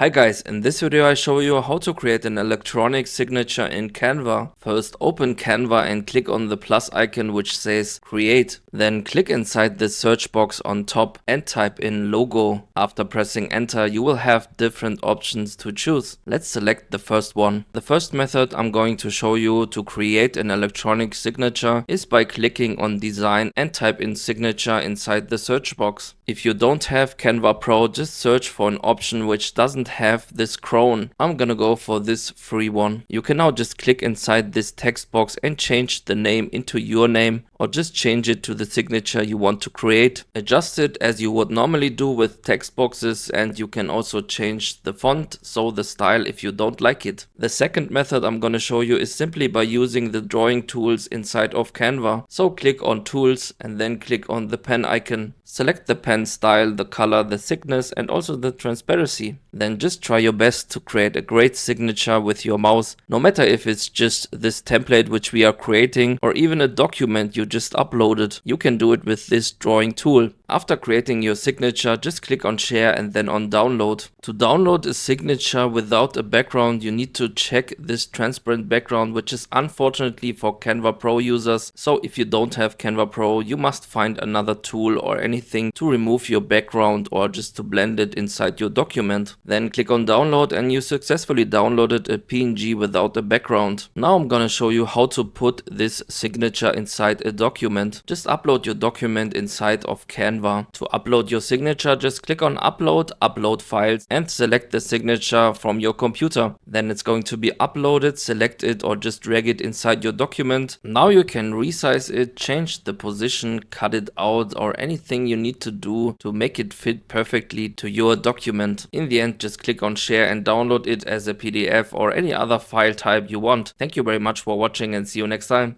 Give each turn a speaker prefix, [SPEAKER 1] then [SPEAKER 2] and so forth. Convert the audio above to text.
[SPEAKER 1] Hi guys, in this video I show you how to create an electronic signature in Canva. First open Canva and click on the plus icon which says create. Then click inside the search box on top and type in logo. After pressing enter you will have different options to choose. Let's select the first one. The first method I'm going to show you to create an electronic signature is by clicking on design and type in signature inside the search box. If you don't have Canva Pro, just search for an option which doesn't have this crown. I'm gonna go for this free one. You can now just click inside this text box and change the name into your name, or just change it to the signature you want to create. Adjust it as you would normally do with text boxes, and you can also change the font, so the style, if you don't like it. The second method I'm gonna show you is simply by using the drawing tools inside of Canva. So click on tools and then click on the pen icon. Select the pen style, the color, the thickness and also the transparency. Then just try your best to create a great signature with your mouse, no matter if it's just this template which we are creating or even a document you just uploaded. You can do it with this drawing tool. After creating your signature, just click on share and then on download. To download a signature without a background, you need to check this transparent background, which is unfortunately for Canva Pro users. So if you don't have Canva Pro, you must find another tool or anything to remove your background or just to blend it inside your document. Then click on download and you successfully downloaded a PNG without a background. Now I'm gonna show you how to put this signature inside a document. Just upload your document inside of Canva. To upload your signature, just click on upload, upload files and select the signature from your computer. Then it's going to be uploaded, select it or just drag it inside your document. Now you can resize it, change the position, cut it out or anything you need to do to make it fit perfectly to your document. In the end, just click on share and download it as a PDF or any other file type you want. Thank you very much for watching and see you next time.